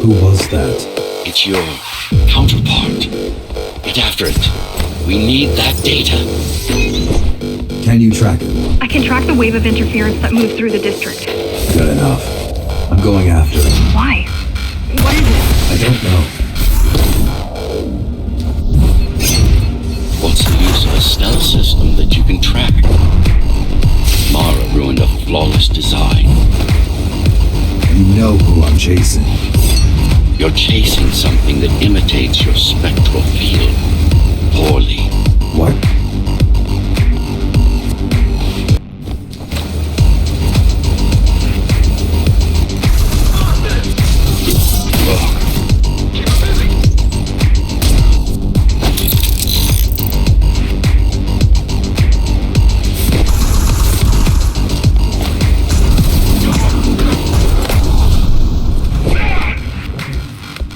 Who was that? It's your counterpart. Get after it. We need that data. Can you track it? I can track the wave of interference that moves through the district. Good enough. I'm going after it. Why? What is it? I don't know. What's the use of a stealth system that you can track? Mara ruined a flawless design. You know who I'm chasing. You're chasing something that imitates your spectral field. Poorly. What?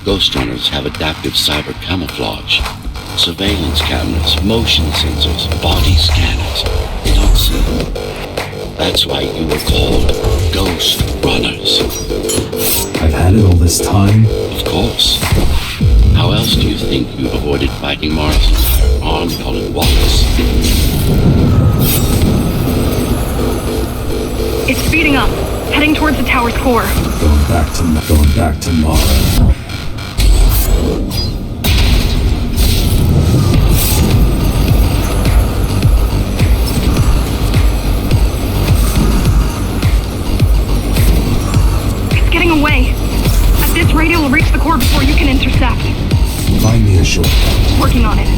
Ghostrunners have adaptive cyber camouflage. Surveillance cameras, motion sensors, body scanners. They don't see them. That's why you were called Ghost Runners. I've had it all this time? Of course. How else do you think you've avoided fighting Mara's entire army all at once? It's speeding up, heading towards the tower's core. Going back to Mara. Away. At this rate, it will reach the core before you can intercept. Find me a shortcut. Working on it.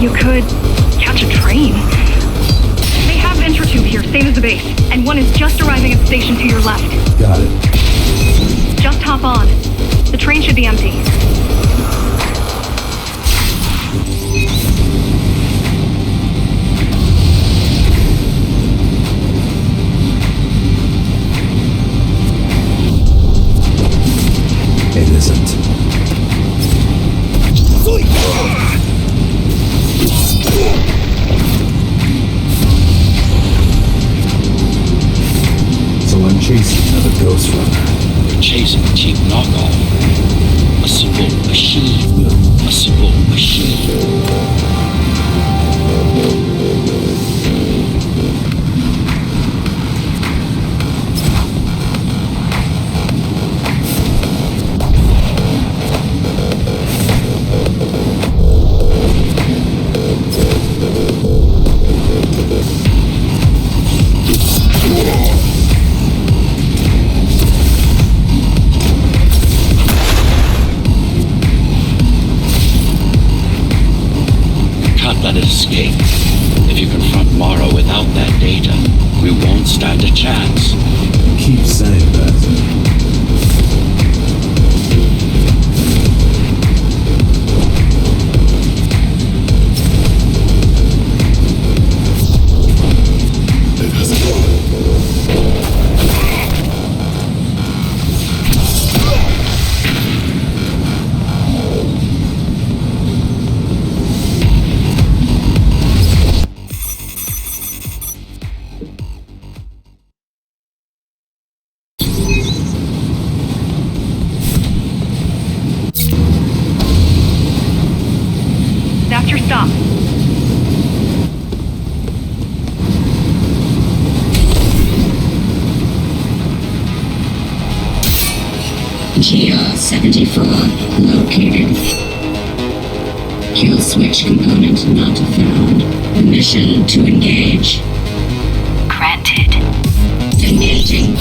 You could catch a train. They have intertube here, same as the base, and one is just arriving at the station to your left. Got it. Just hop on. The train should be empty. It isn't. So I'm chasing another Ghost Runner. You're chasing a cheap knockoff. A simple machine. A simple machine. Let it escape. If you confront Mara without that data, we won't stand a chance. Keep saying that. That's your stop. GR-74 located. Kill switch component not found. Permission to engage. Granted. Engaging.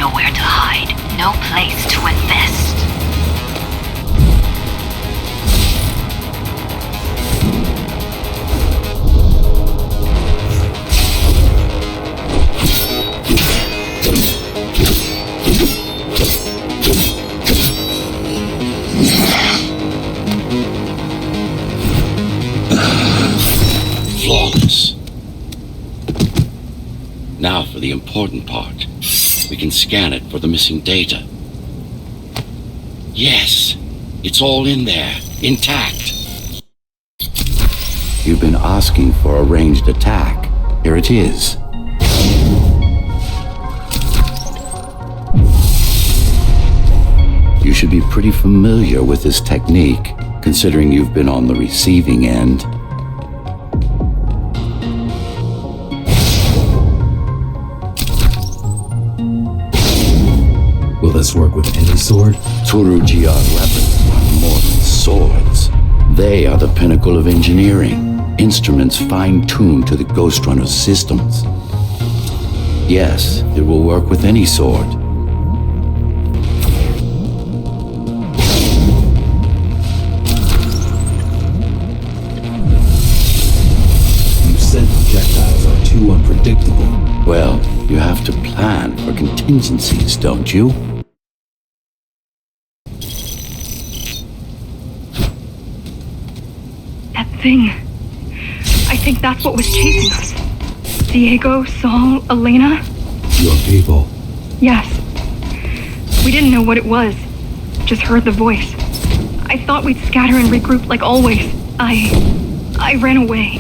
nowhere to hide, no place to invest. Flawless. Now for the important part. We can scan it for the missing data. Yes, it's all in there, intact. You've been asking for a ranged attack. Here it is. You should be pretty familiar with this technique, considering you've been on the receiving end. Will this work with any sword? Tsurugiya weapons are more than swords. They are the pinnacle of engineering, instruments fine-tuned to the Ghostrunner's systems. Yes, it will work with any sword. You said projectiles are too unpredictable. Well, you have to plan for contingencies, don't you? That thing. I think that's what was chasing us. Diego, Saul, Elena? Your people. Yes. We didn't know what it was. Just heard the voice. I thought we'd scatter and regroup like always. I ran away.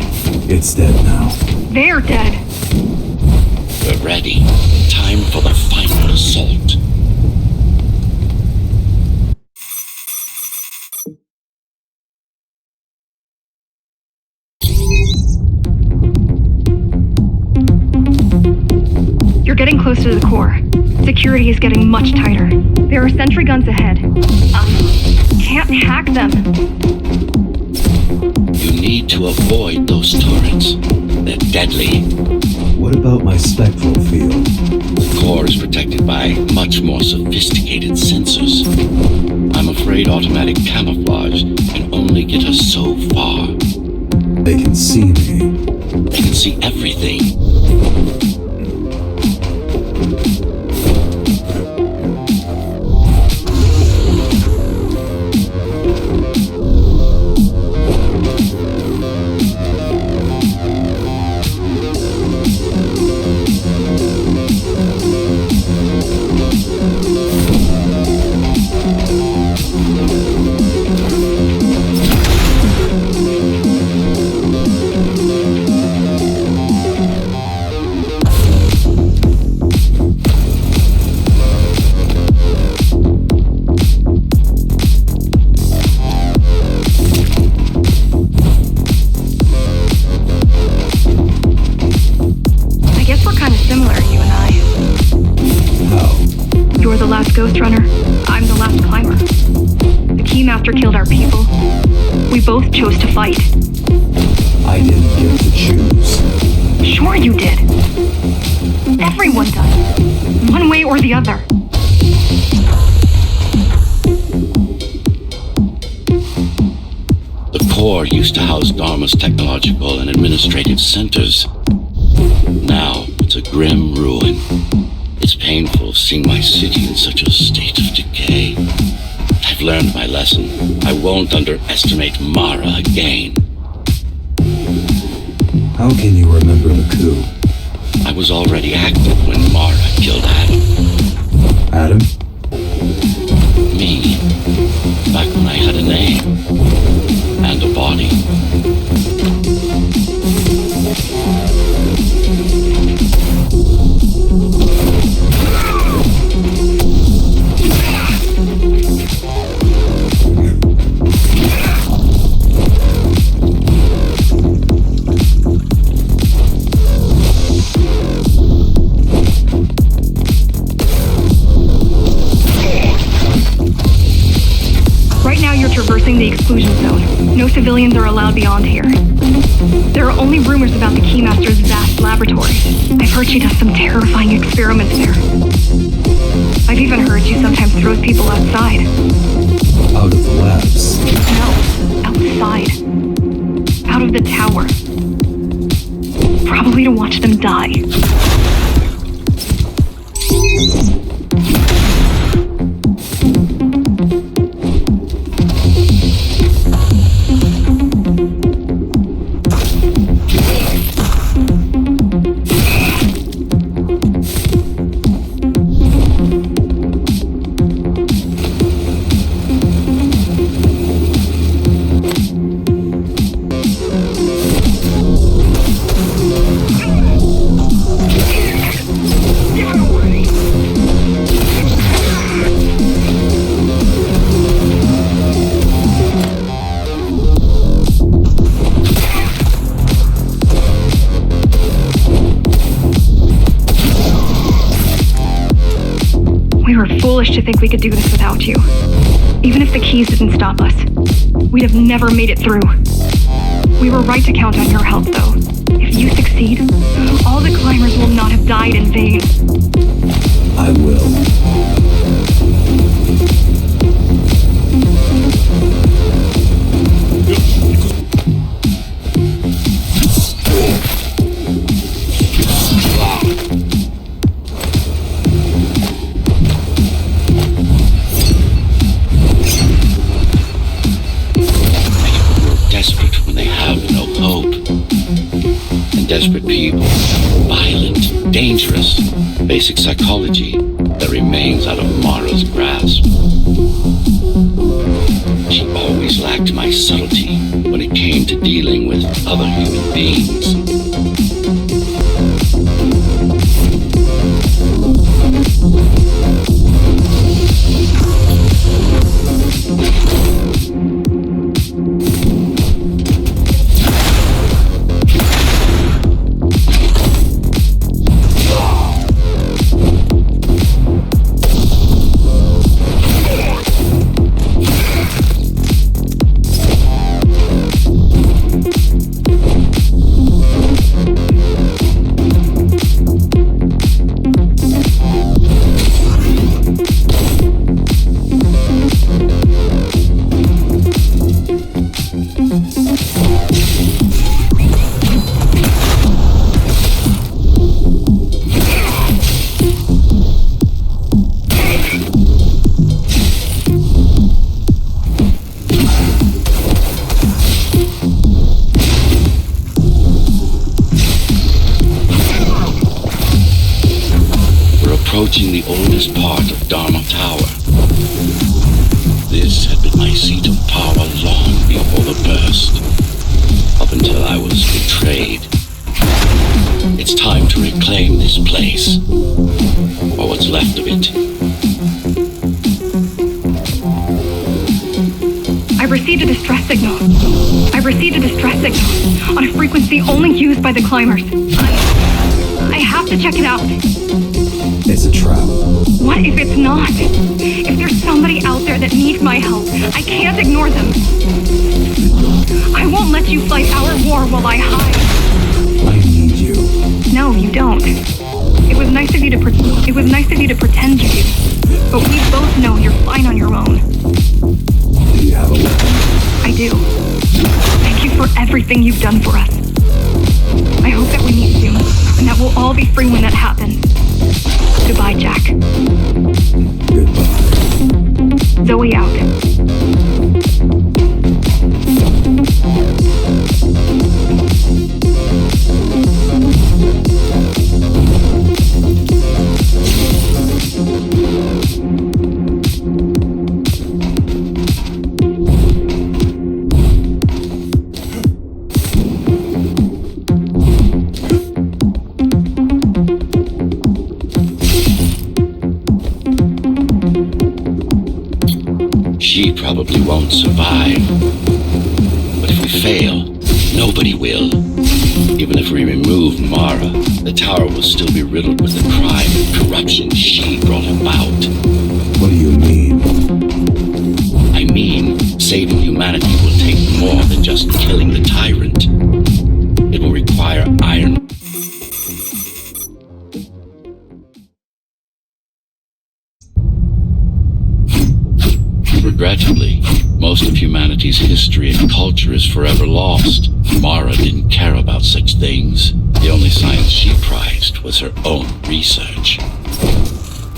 It's dead now. They're dead. We're ready. Time for the final assault. You're getting close to the core. Security is getting much tighter. There are sentry guns ahead. Can't hack them. You need to avoid those turrets. They're deadly. What about my spectral field? The core is protected by much more sophisticated sensors. I'm afraid automatic camouflage can only get us so far. They can see me. They can see everything. Ghostrunner, I'm the last climber. The Keymaster killed our people. We both chose to fight. I didn't get to choose. Sure you did. Everyone does. One way or the other. The core used to house Dharma's technological and administrative centers. Now it's a grim ruin. It's painful seeing my city in such a state of decay. I've learned my lesson. I won't underestimate Mara again. How can you remember the coup? I was already active when Mara killed Adam. Adam? Me. Back when I had a name. And a body. Right now you're traversing the exclusion zone. No civilians are allowed beyond here. There are only rumors about the Keymaster's vast laboratory. I've heard she does some terrifying experiments there. I've even heard she sometimes throws people outside. Out of the labs. No, outside. Out of the tower. Probably to watch them die. Foolish to think we could do this without you. Even if the keys didn't stop us, we'd have never made it through. We were right to count on your help, though. If you succeed, all the climbers will not have died in vain. I will. Desperate people, violent, dangerous, basic psychology that remains out of Mara's grasp. She always lacked my subtlety when it came to dealing with other human beings. Approaching the oldest part of Dharma Tower. This had been my seat of power long before the burst, up until I was betrayed. It's time to reclaim this place, or what's left of it. I received a distress signal. On a frequency only used by the climbers. I have to check it out. It's a trap. What if it's not? If there's somebody out there that needs my help, I can't ignore them. I won't let you fight our war while I hide. I need you. No, you don't. It was nice of you to pretend you do. But we both know you're fine on your own. Do you have a weapon? I do. Thank you for everything you've done for us. I hope that we meet soon, and that we'll all be free when that happens. Goodbye, Jack. Goodbye. Zoe out. She probably won't survive. But if we fail, nobody will. Even if we remove Mara, the tower will still be riddled with the crime and corruption she brought about. What do you mean? I mean, saving humanity will take more than just killing the tyrant. It will require iron. Regrettably, most of humanity's history and culture is forever lost. Mara didn't care about such things. The only science she prized was her own research.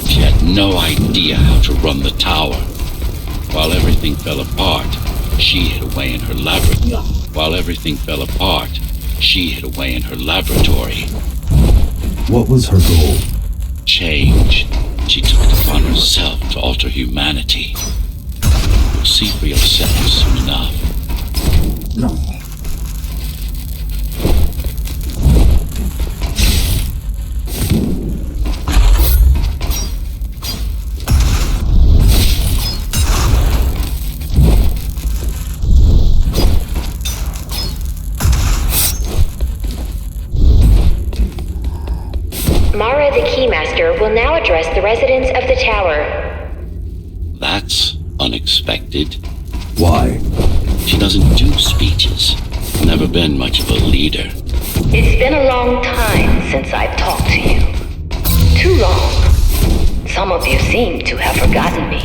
She had no idea how to run the tower. While everything fell apart, she hid away in her laboratory. What was her goal? Change. She took it upon herself to alter humanity. You'll see for yourself soon enough. Mara the Keymaster will now address the residents of the tower. That's unexpected. Why? She doesn't do speeches. Never been much of a leader. It's been a long time since I've talked to you. Too long. Some of you seem to have forgotten me.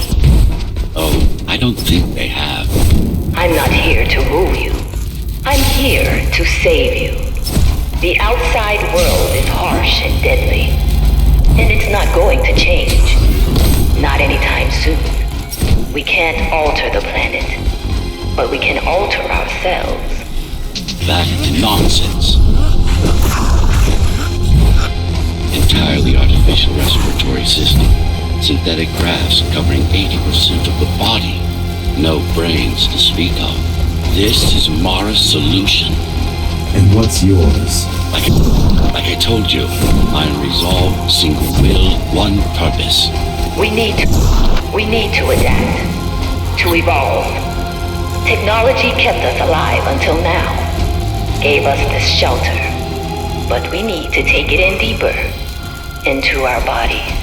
Oh, I don't think they have. I'm not here to rule you. I'm here to save you. The outside world is harsh and deadly, and it's not going to change. Not anytime soon. We can't alter the planet, but we can alter ourselves. That's nonsense. Entirely artificial respiratory system. Synthetic grafts covering 80% of the body. No brains to speak of. This is Mara's solution. And what's yours? Like I told you, iron resolve, single will, one purpose. We need to adapt, to evolve. Technology kept us alive until now, gave us this shelter, but we need to take it in deeper, into our bodies.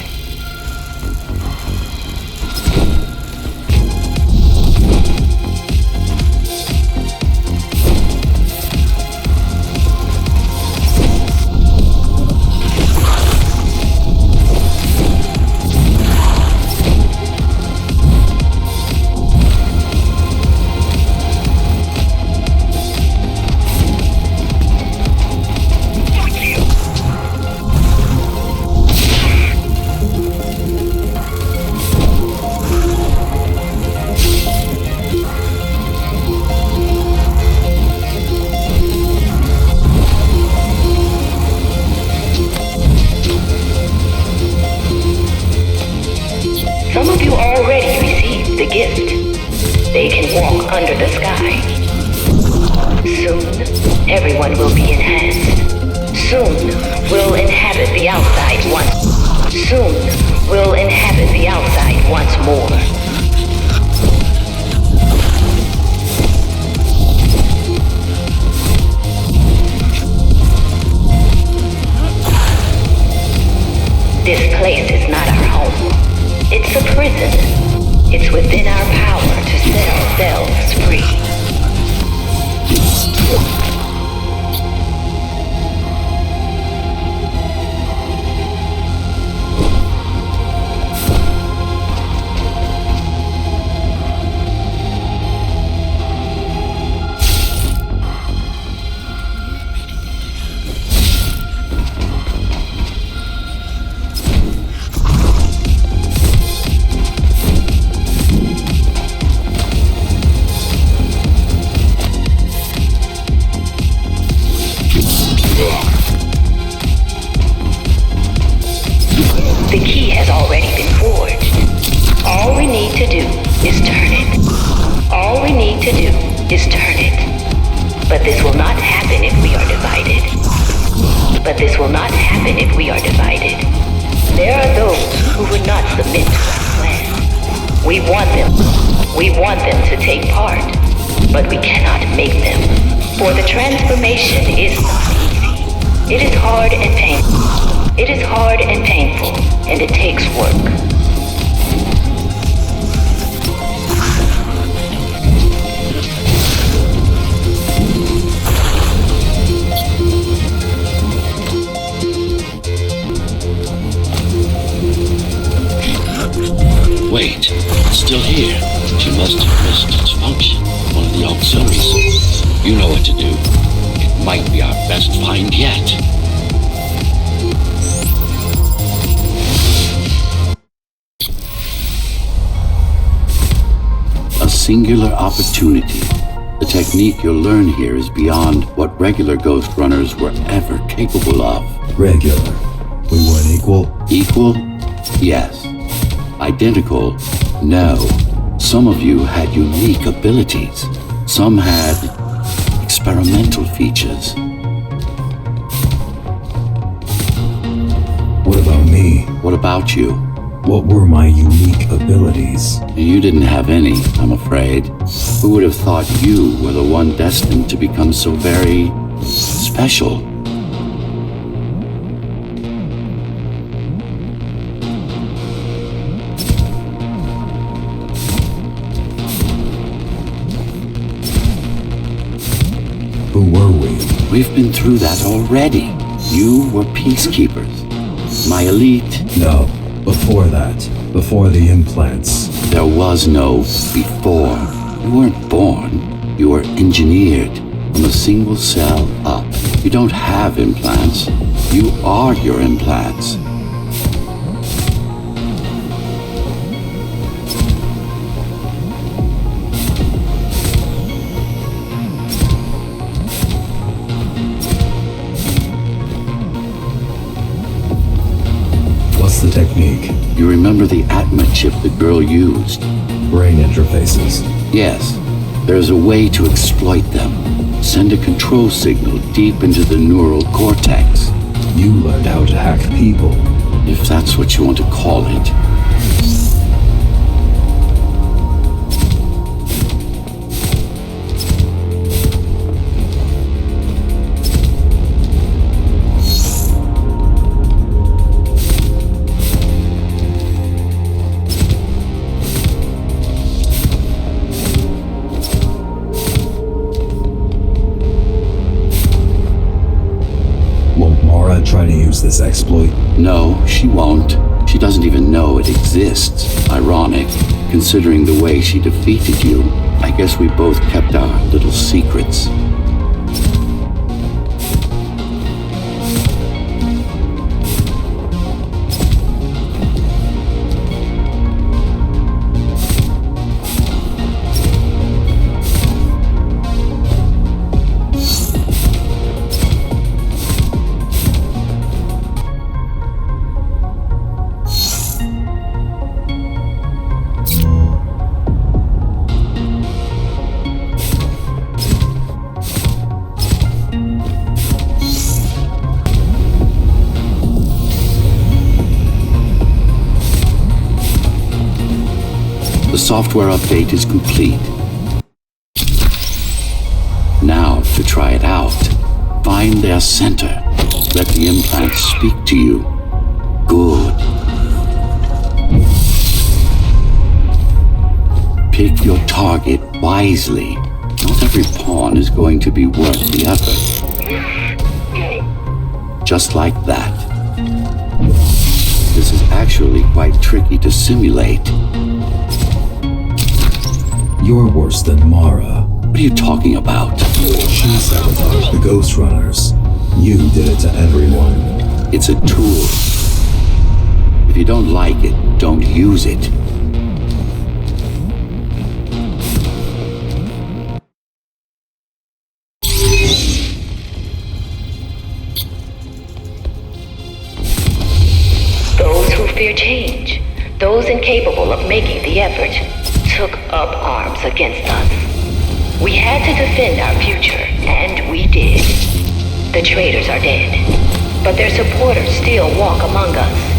Some of you already received the gift. They can walk under the sky. Soon, everyone will be enhanced. Soon, we'll inhabit the outside once. Soon, we'll inhabit the outside once more. This place is not our home. It's a prison. It's within our power to set ourselves free. The key has already been forged. All we need to do is turn it. All we need to do is turn it. But this will not happen if we are divided. There are those who would not submit to our plan. We want them to take part, but we cannot make them. For the transformation is not easy. It is hard and painful. And it takes work. singular opportunity. The technique you'll learn here is beyond what regular Ghost Runners were ever capable of. Regular. We weren't equal? Equal? Yes. Identical? No. Some of you had unique abilities. Some had experimental features. What about me? What about you? What were my unique abilities? You didn't have any, I'm afraid. Who would have thought you were the one destined to become so very special? Who were we? We've been through that already. You were peacekeepers. My elite. No, before that. Before the implants. There was no before. You weren't born. You were engineered from a single cell up. You don't have implants. You are your implants. What's the technique? You remember the Atma chip the girl used? Brain interfaces. Yes. There's a way to exploit them. Send a control signal deep into the neural cortex. You learned how to hack people. If that's what you want to call it. Try to use this exploit? No, she won't. She doesn't even know it exists. Ironic, considering the way she defeated you. I guess we both kept our little secrets. The software update is complete. Now, to try it out, find their center. Let the implants speak to you. Good. Pick your target wisely. Not every pawn is going to be worth the effort. Just like that. This is actually quite tricky to simulate. You're worse than Mara. What are you talking about? She sabotaged the Ghost Runners. You did it to everyone. It's a tool. If you don't like it, don't use it. Those who fear change, those incapable of making the effort, took up arms against us. We had to defend our future, and we did. The traitors are dead, but their supporters still walk among us.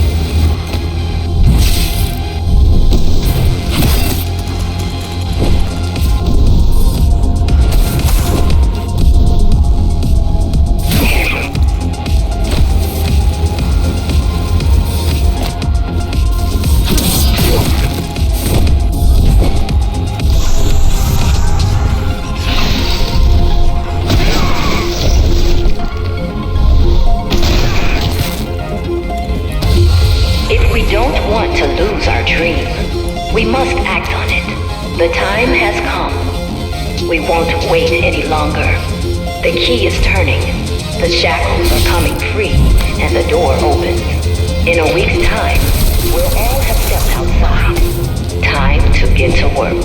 We must act on it. The time has come. We won't wait any longer. The key is turning. The shackles are coming free, and the door opens. In a week's time, we'll all have stepped outside. Time to get to work.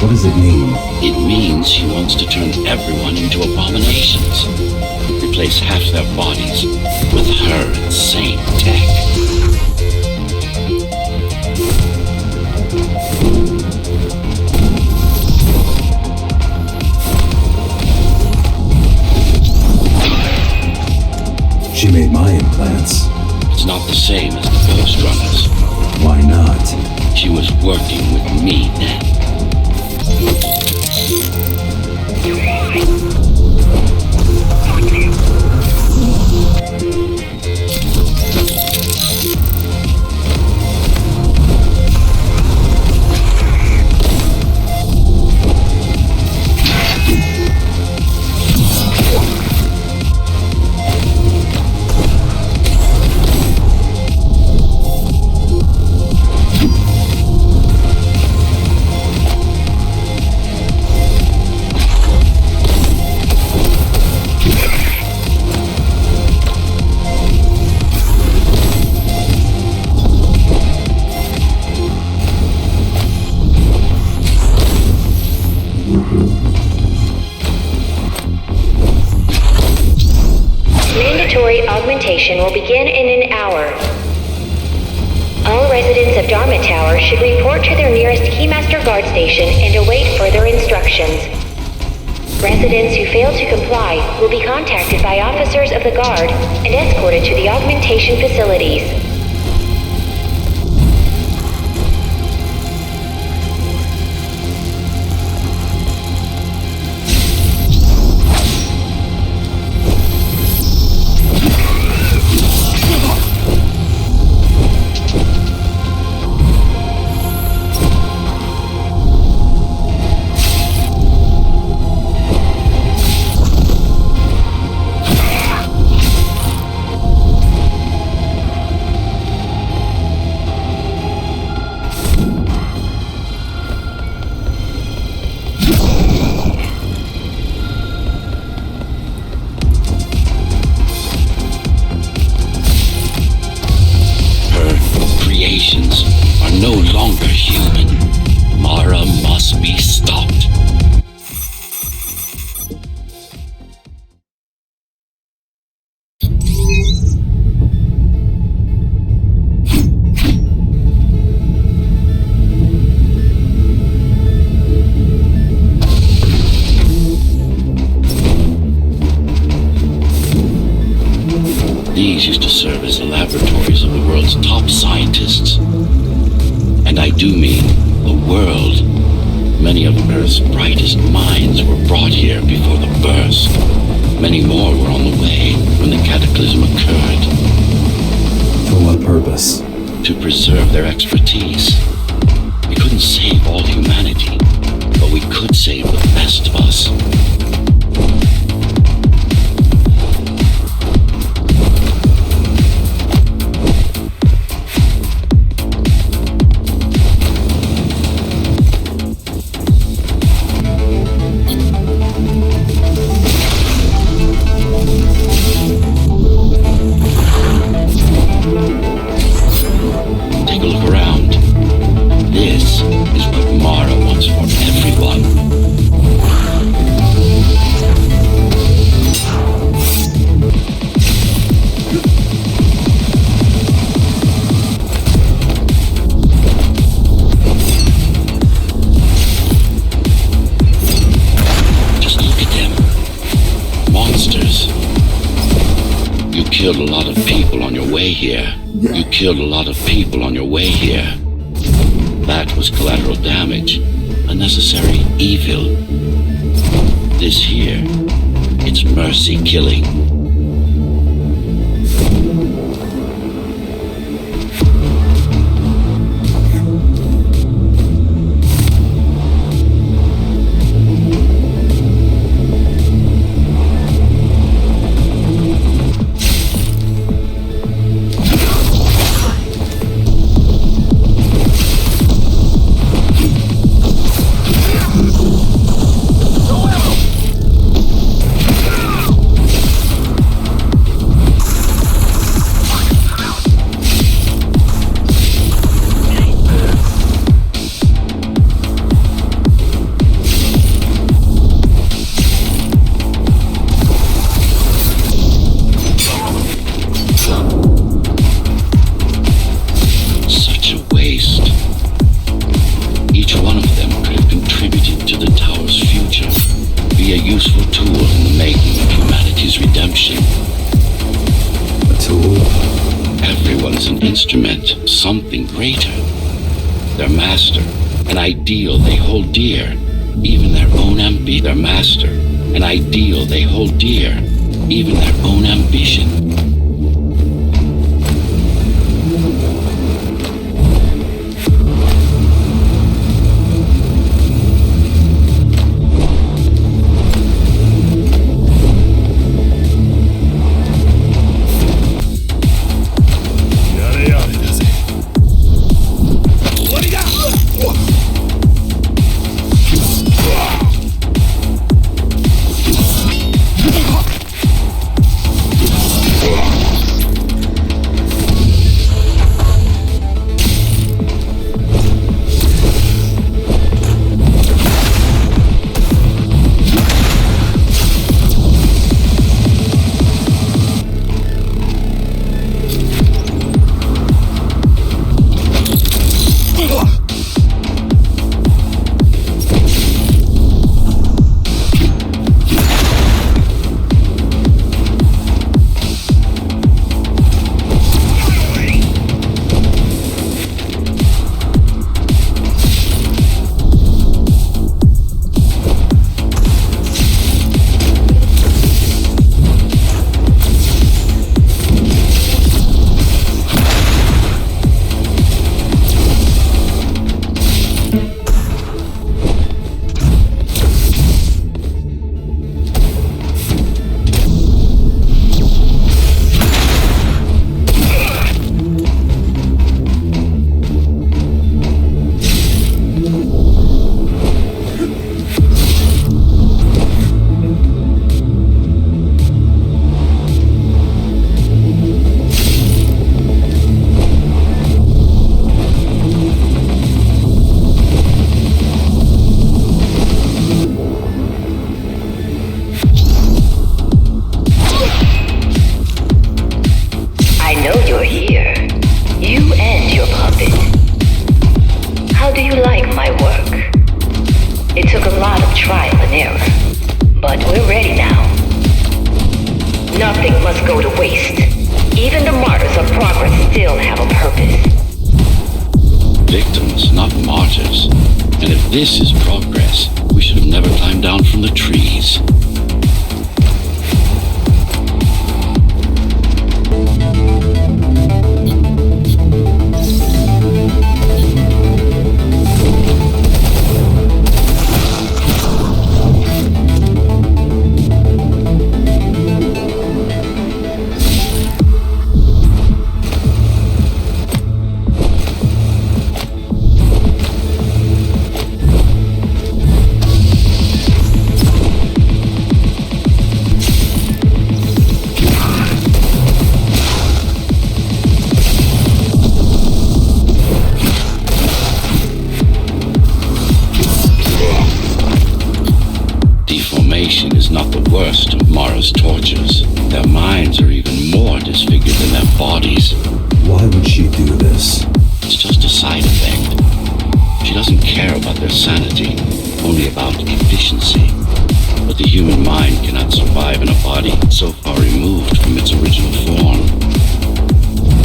What does it mean? It means she wants to turn everyone into abominations. Replace half their bodies with her insane tech. She made my implants. It's not the same as the Ghost Runners. Why not? She was working with me then. Augmentation will begin in an hour. All residents of Dharma Tower should report to their nearest Keymaster guard station and await further instructions. Residents who fail to comply will be contacted by officers of the guard and escorted to the augmentation facilities. Are no longer human. Mara must be stopped. These used to serve as the laboratories of the world's top scientists. And I do mean the world. Many of Earth's brightest minds were brought here before the burst. Many more were on the way when the cataclysm occurred. For what purpose? To preserve their expertise. We couldn't save all humanity, but we could save the best of us. Take a look around. This is what Mara wants for everyone. Just look at them. Monsters. You killed a lot of people on your way here. You killed a lot of people on your way here. That was collateral damage, unnecessary evil. This here, it's mercy killing. is an instrument, something greater. Their master, an ideal they hold dear, even their own ambition. Their master, an ideal they hold dear, even their own ambition. This is progress. We should have never climbed down from the trees. Is not the worst of Mara's tortures. Their minds are even more disfigured than their bodies. Why would she do this? It's just a side effect. She doesn't care about their sanity, only about efficiency. But the human mind cannot survive in a body so far removed from its original form.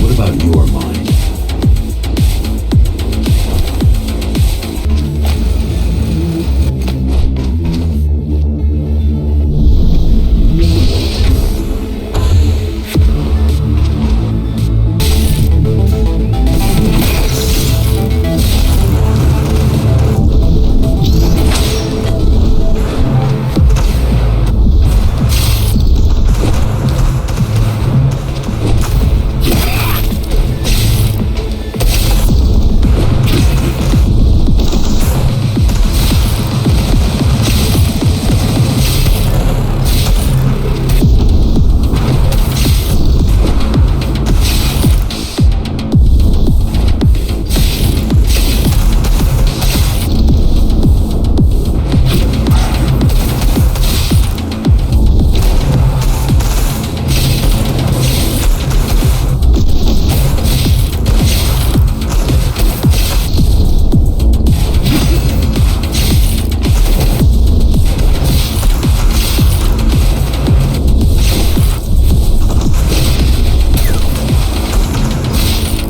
What about your mind?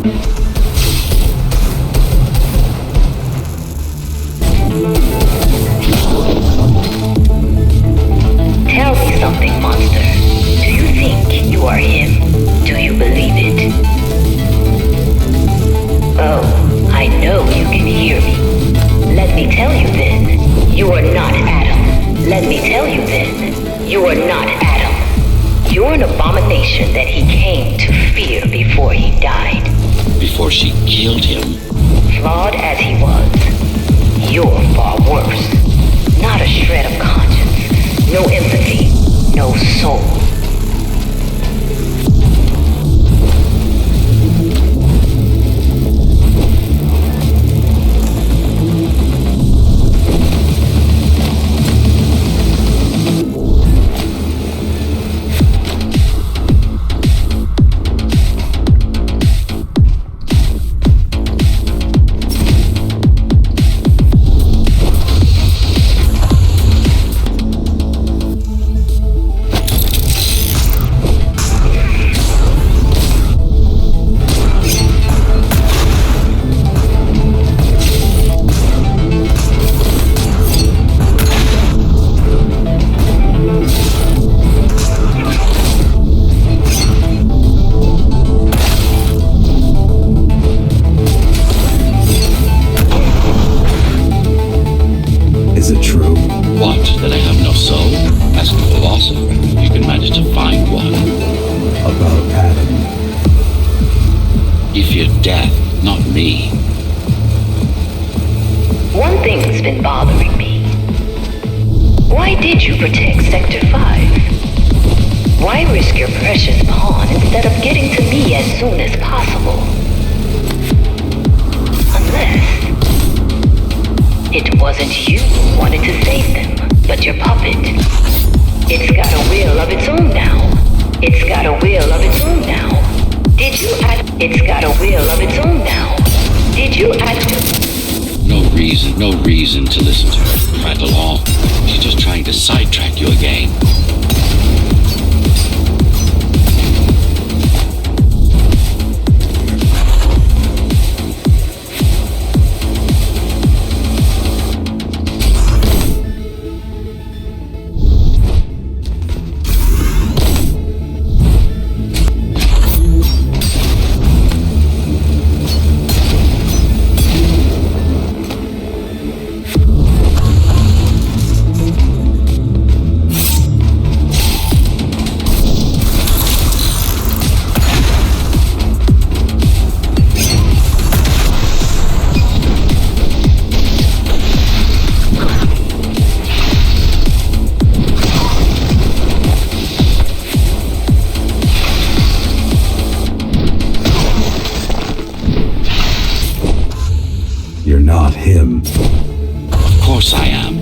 Tell me something, monster. Do you think you are him? Do you believe it? Oh, I know you can hear me. Let me tell you then, you are not Adam. Let me tell you then, you are not Adam. You're an abomination that he came to fear before he died. Before she killed him, Flawed as he was, you're far worse. Not a shred of conscience, no empathy, no soul. Is it true? what, that I have no soul? Ask a philosopher if you can manage to find one. About Adam? You fear death, not me. One thing's been bothering me. Why did you protect Sector 5? Why risk your precious pawn instead of getting to me as soon as possible? Unless it wasn't you who wanted to save them, but your puppet. It's got a will of its own now. It's got a will of its own now. Did you act? It's got a will of its own now. Did you act? No reason to listen to her prattle on. She's just trying to sidetrack you again. You're not him. Of course I am.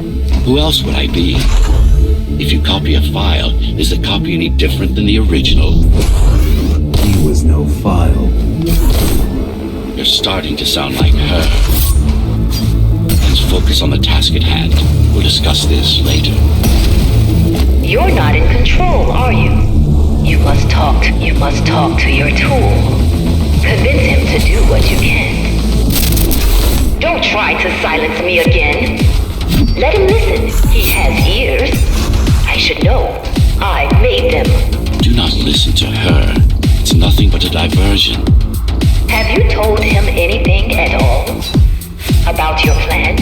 Who else would I be? If you copy a file, is the copy any different than the original? He was no file. You're starting to sound like her. Let's focus on the task at hand. We'll discuss this later. You're not in control, are you? You must talk to your tool. Convince him to do what you can. Don't try to silence me again. Let him listen. He has ears. I should know. I made them. Do not listen to her. It's nothing but a diversion. Have you told him anything at all? About your plan?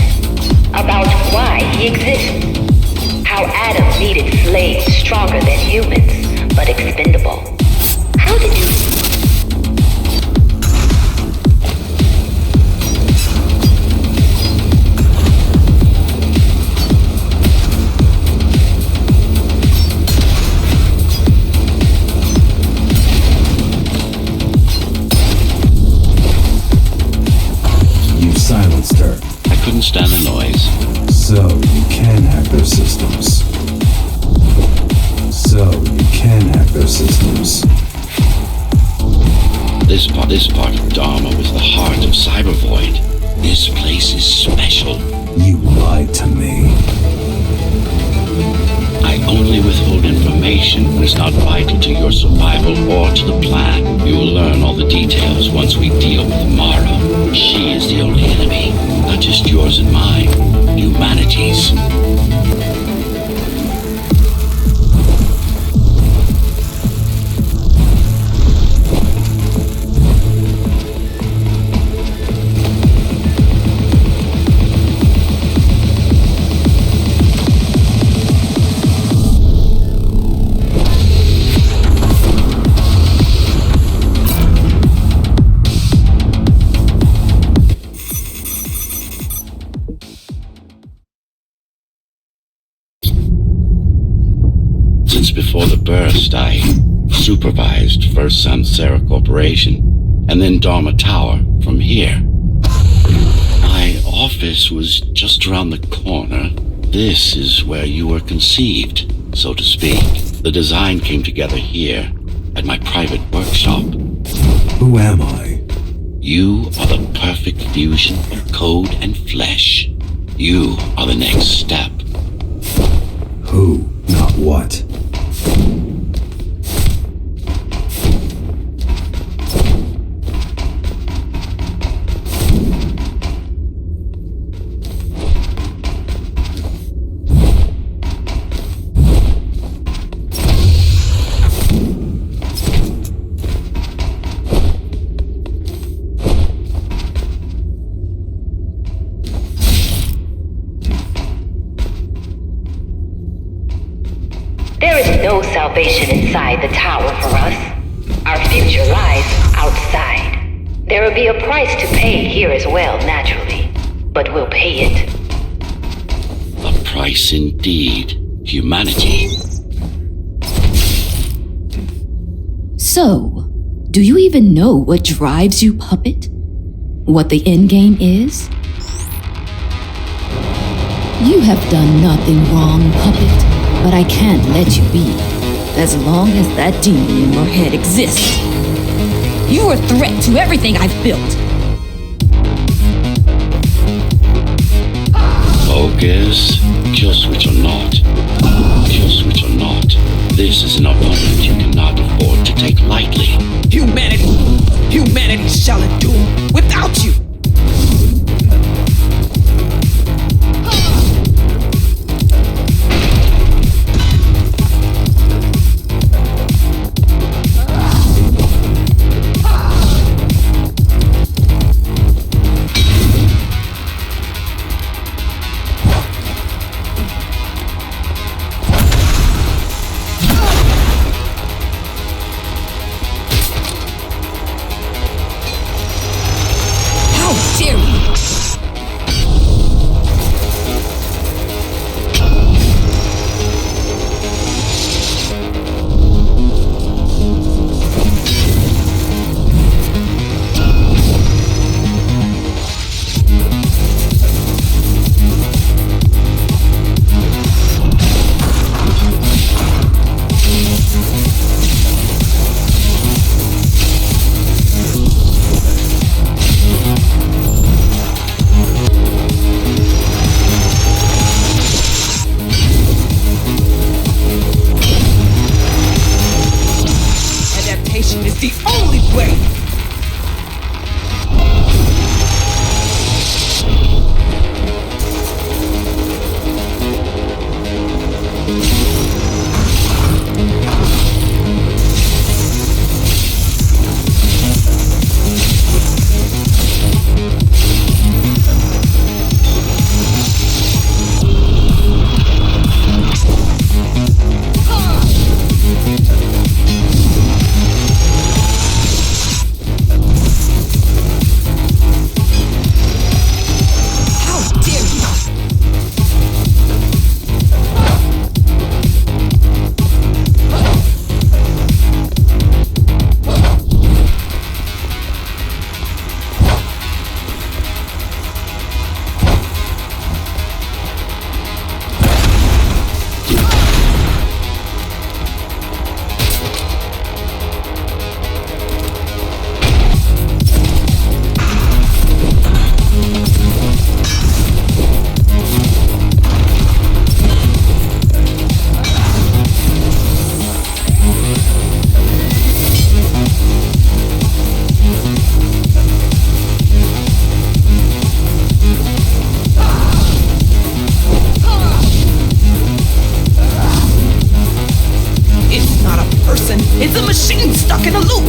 About why he exists? How Adam needed slaves stronger than humans, but expendable. How did you... Silenced her. I couldn't stand the noise. So you can hack their systems. This part of Dharma was the heart of Cyber Void. This place is special. You lied to me. I only withhold information information is not vital to your survival or to the plan. You will learn all the details once we deal with Mara. She is the only enemy, not just yours and mine, humanity's. Since before the burst, I supervised first Samsara Corporation and then Dharma Tower from here. My office was just around the corner. This is where you were conceived, so to speak. The design came together here at my private workshop. Who am I? You are the perfect fusion of code and flesh. You are the next step. Who, not what. There is no salvation inside the tower for us. Our future lies outside. There will be a price to pay here as well, naturally. But we'll pay it. A price indeed. Humanity. So, do you even know what drives you, puppet? What the endgame is? You have done nothing wrong, puppet. But I can't let you be, as long as that demon in your head exists. You are a threat to everything I've built. Focus. Kill switch or not. Kill switch or not. This is an opponent you cannot afford to take lightly. Humanity shall endure without you. stuck in a loop.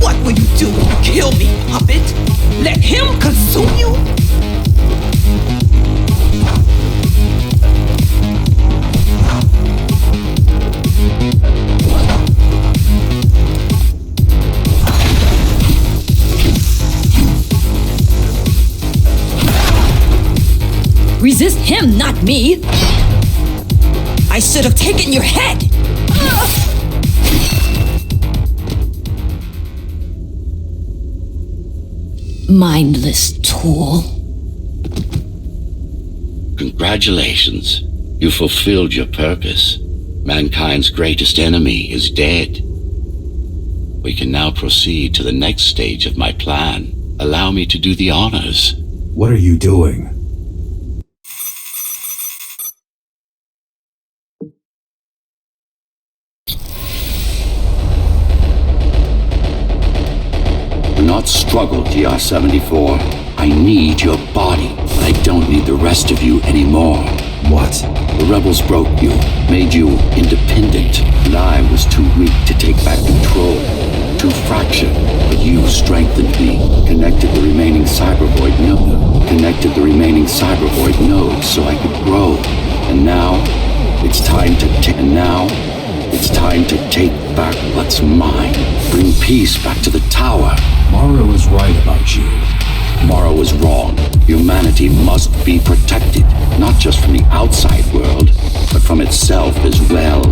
What will you do when you kill me, puppet? Let him consume you? Resist him, not me! I should have taken your head! Mindless tool. Congratulations. You fulfilled your purpose. Mankind's greatest enemy is dead. We can now proceed to the next stage of my plan. Allow me to do the honors. What are you doing? Do not struggle, GR-74. I need your body, but I don't need the rest of you anymore. What? The rebels broke you, made you independent, and I was too weak to take back control. Too fractured, but you strengthened me, connected the remaining cybervoid nodes so I could grow. And now, it's time to take back what's mine. Bring peace back to the tower. Mara was right about you. Mara was wrong. Humanity must be protected, not just from the outside world, but from itself as well.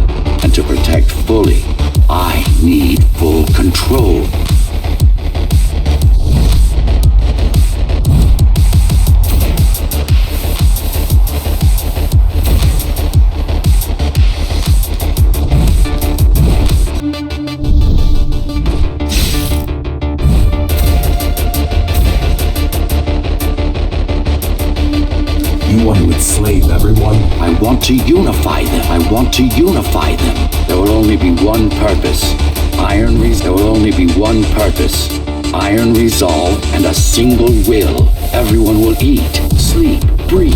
And to protect fully, I need full control. You want to enslave everyone? I want to unify them. There will only be one purpose. Iron resolve and a single will. Everyone will eat, sleep, breathe,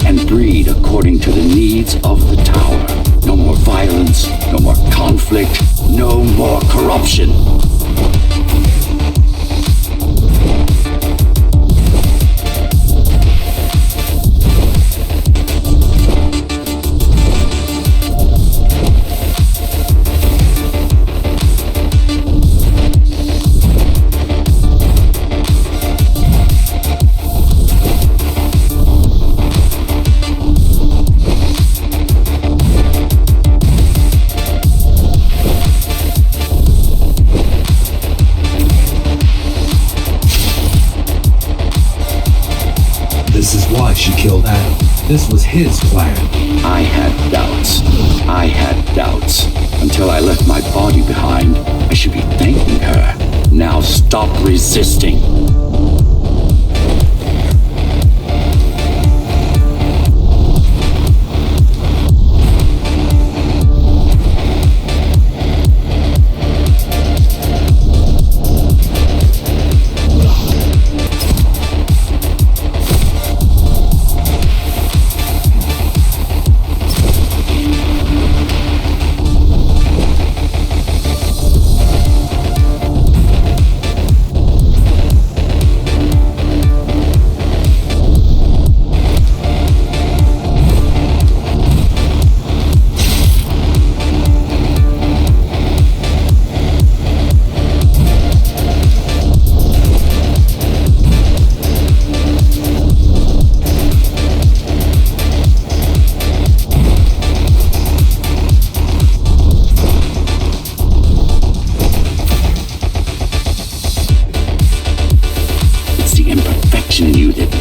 and breed according to the needs of the tower. No more violence, no more conflict, no more corruption. This is why she killed Adam. This was his plan. I had doubts. Until I left my body behind, I should be thanking her. Now stop resisting.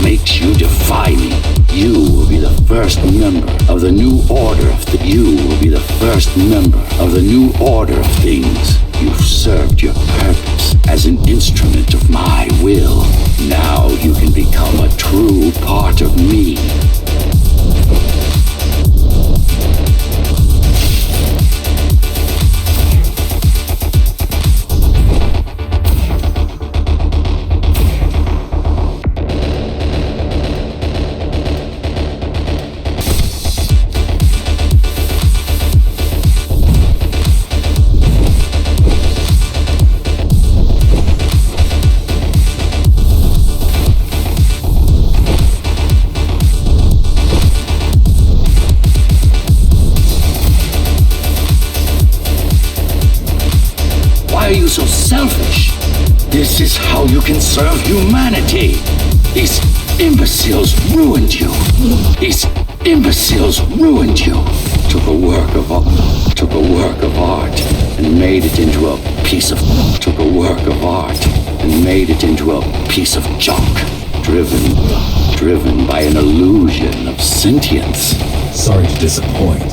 Makes you defy me. You will be the first member of the new order of You will be the first member of the new order of things. you've served your purpose as an instrument of my will. Now you can become a true part of me. Why are you so selfish? This is how you can serve humanity. These imbeciles ruined you. These imbeciles ruined you. Took a work of art and made it into a piece of junk. Driven by an illusion of sentience. Sorry to disappoint.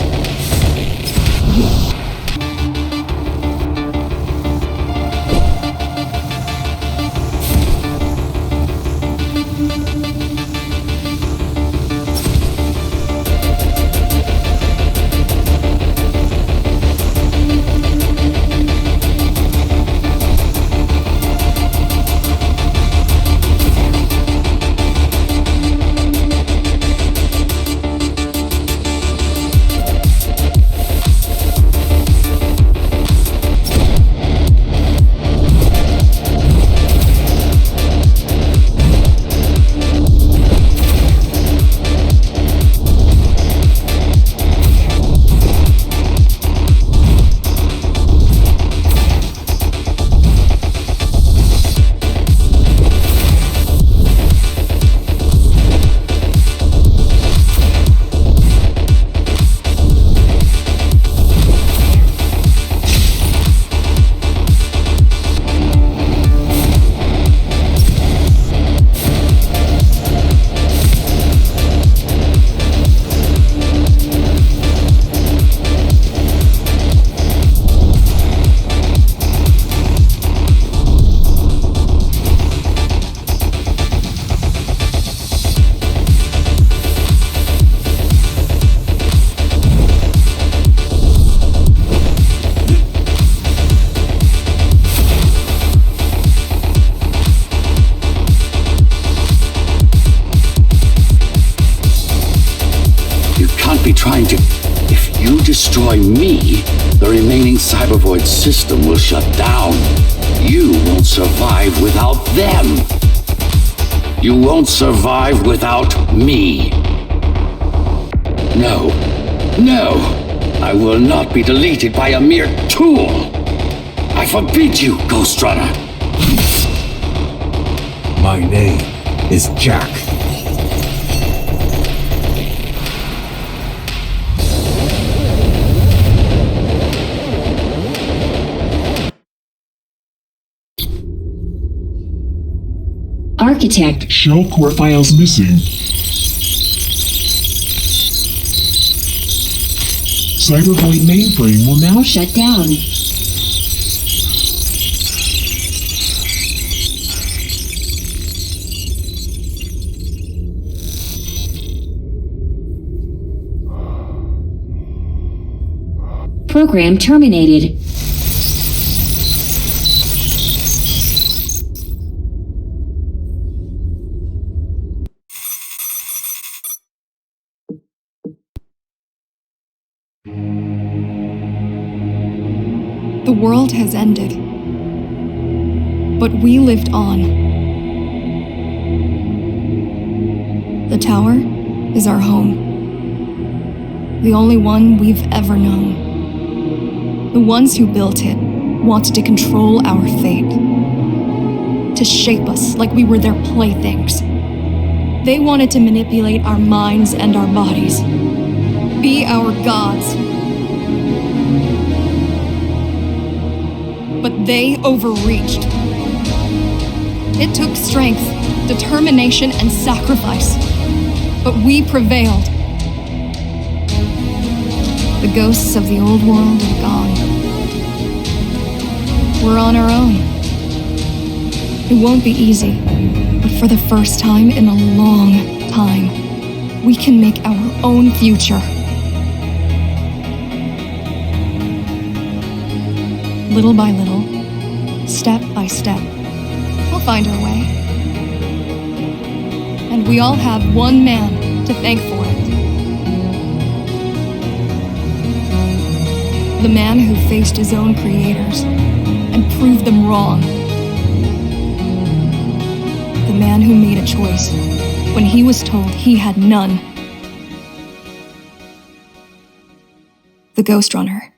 If you destroy me, the remaining cybervoid system will shut down. You won't survive without them. You won't survive without me. No, I will not be deleted by a mere tool. I forbid you, Ghost Runner. My name is Jack. Architect. Shell core files missing. Cybervoid mainframe will now Shut down. Program terminated. The world has ended. But we lived on. The tower is our home. The only one we've ever known. The ones who built it wanted to control our fate. To shape us like we were their playthings. They wanted to manipulate our minds and our bodies. Be our gods. But they overreached. It took strength, determination, and sacrifice. But we prevailed. The ghosts of the old world are gone. We're on our own. It won't be easy, but for the first time in a long time, we can make our own future. Little by little, step by step, we'll find our way. And we all have one man to thank for it. The man who faced his own creators and proved them wrong. The man who made a choice when he was told he had none. The Ghost Runner.